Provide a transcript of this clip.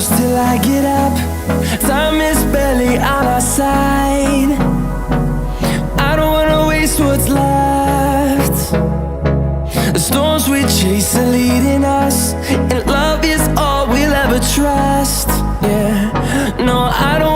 close till I get up. Time is barely on our side. I don't wanna waste what's left. The storms we chase are leading us, and love is all we'll ever trust. Yeah, no, I don't